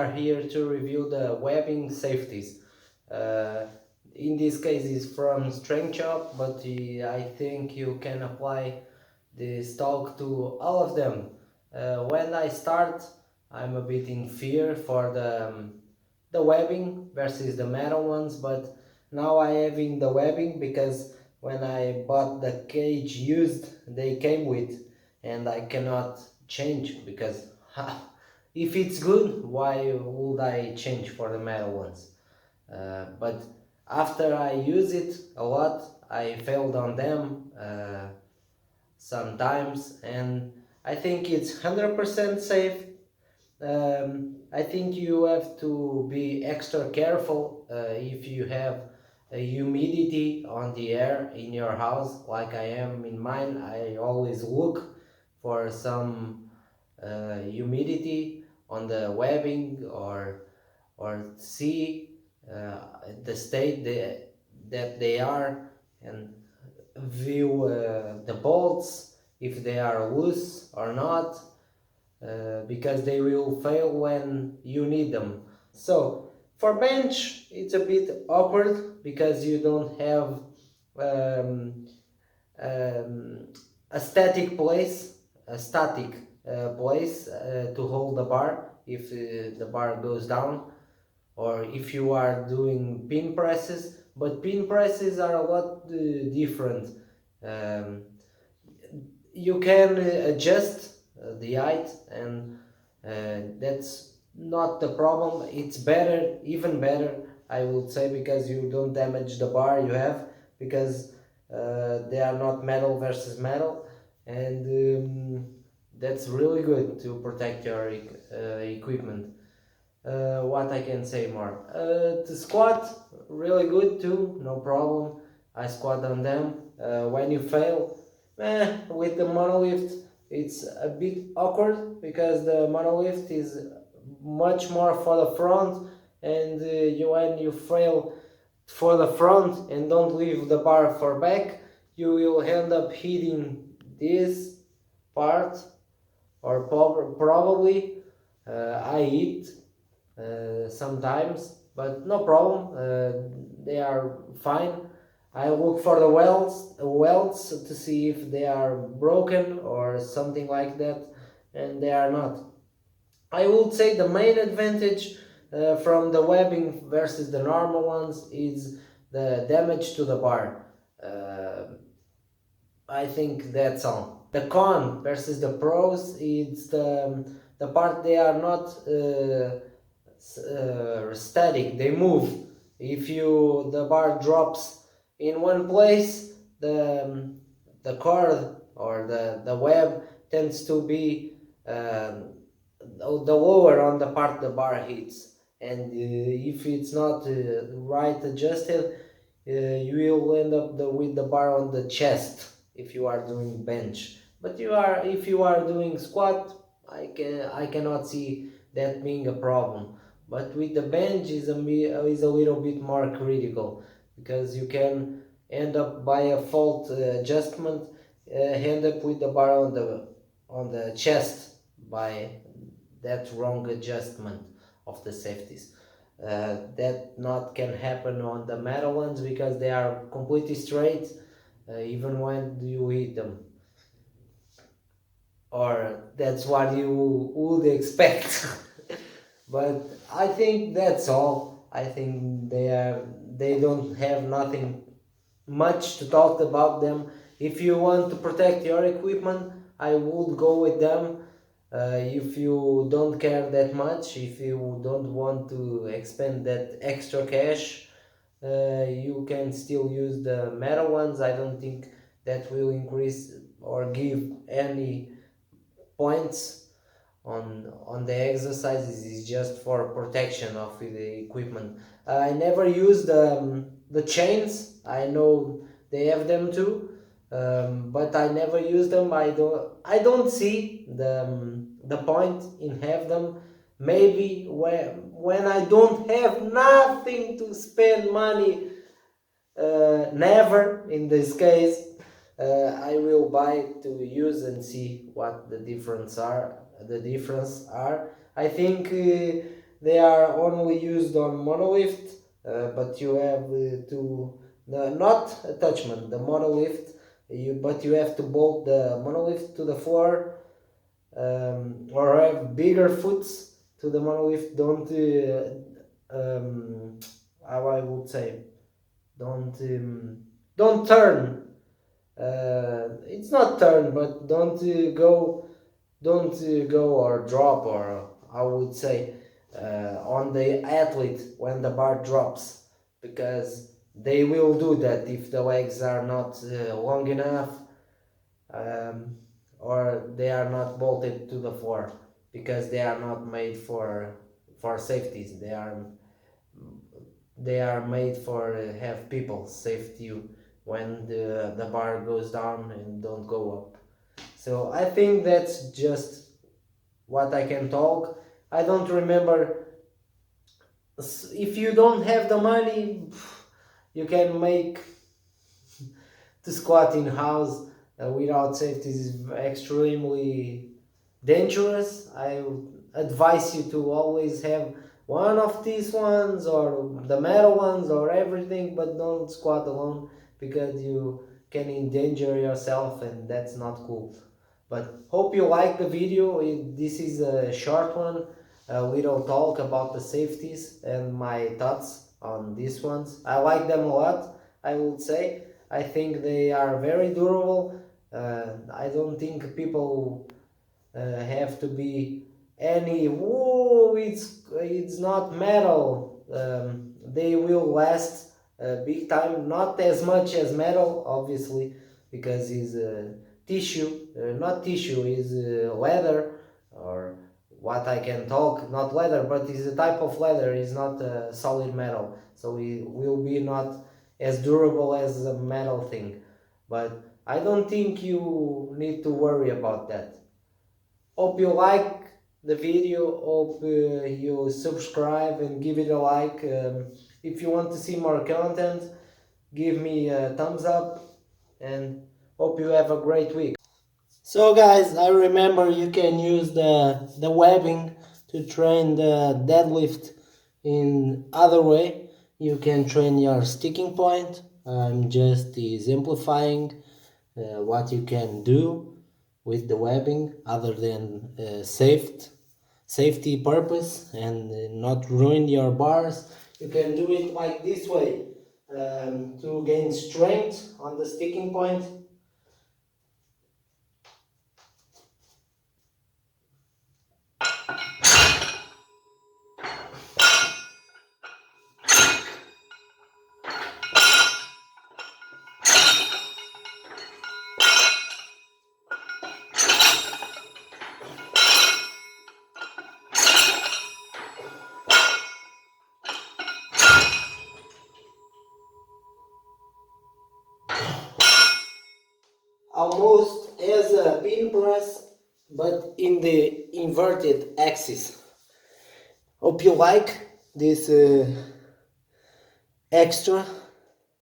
are here to review the webbing safeties. In this case it's from Strengthshop, but I think you can apply this talk to all of them. When I start, I'm a bit in fear for the webbing versus the metal ones, but now I having the webbing because when I bought the cage used, they came with, and I cannot change because if it's good, why would I change for the metal ones? But after I use it a lot, I failed on them sometimes, and I think it's 100% safe. I think you have to be extra careful if you have a humidity on the air in your house, like I am in mine. I always look for some humidity on the webbing, or see the state that they are, and view the bolts if they are loose or not, because they will fail when you need them. So for bench it's a bit awkward because you don't have um, um, a static place, to hold the bar if the bar goes down, or if you are doing pin presses. But pin presses are a lot different. Um, you can adjust the height, and that's not the problem. It's better, even better, I would say, because you don't damage the bar you have, because they are not metal versus metal, and that's really good to protect your equipment. What I can say more? The squat, really good too, no problem. I squat on them. When you fail, with the monolift, it's a bit awkward because the monolift is much more for the front, and when you fail for the front and don't leave the bar for back, you will end up hitting this part, or probably I hit sometimes, but no problem. They are fine. I look for the welds to see if they are broken or something like that, and they are not. I would say the main advantage from the webbing versus the normal ones is the damage to the bar. I think that's all. The con versus the pros, it's the part they are not static, they move. If you the bar drops in one place, the cord or the web tends to be the lower on the part the bar hits, and if it's not right adjusted, you will end up with the bar on the chest if you are doing bench. But if you are doing squat, I cannot see that being a problem. But with the bench is a little bit more critical, because you can end up by a fault adjustment, end up with the bar on the chest by that wrong adjustment of the safeties. That not can happen on the metal ones because they are completely straight, even when you hit them, or that's what you would expect. But I think that's all. I think they don't have nothing much to talk about them. If you want to protect your equipment, I would go with them. If you don't care that much, if you don't want to expend that extra cash, you can still use the metal ones. I don't think that will increase or give any points on the exercises. Is just for protection of the equipment. I never use the chains. I know they have them too, but I never use them. I don't see the point in have them. Maybe when I don't have nothing to spend money, never in this case, I will buy to use and see what the difference are. I think they are only used on monolift, but you have to not attachment the monolift, but you have to bolt the monolift to the floor, or have bigger foots to the monolift. Don't how I would say, don't turn. It's not turn, but don't go or drop, or I would say, on the athlete when the bar drops, because they will do that if the legs are not long enough, um, or they are not bolted to the floor, because they are not made for safeties. They are made for have people safety you when the bar goes down and don't go up. So I think that's just what I can talk. I don't remember. If you don't have the money, you can make to squat in house without safety is extremely dangerous. I advise you to always have one of these ones, or the metal ones, or everything, but don't squat alone, because you can endanger yourself, and that's not cool. But hope you like the video. This is a short one, a little talk about the safeties and my thoughts on these ones. I like them a lot, I would say. I think they are very durable. I don't think people have to be any, whoa, it's not metal. They will last big time, not as much as metal, obviously, because it's tissue, not tissue, is leather, or what I can talk, not leather, but it's a type of leather, is not solid metal, so it will be not as durable as a metal thing. But I don't think you need to worry about that. Hope you like the video. Hope you subscribe and give it a like. If you want to see more content, give me a thumbs up, and hope you have a great week. So guys, I remember you can use the webbing to train the deadlift in other way. You can train your sticking point. I'm just exemplifying what you can do with the webbing, other than safety purpose, and not ruin your bars. You can do it like this way, to gain strength on the sticking point. Almost as a pin press, but in the inverted axis. Hope you like this extra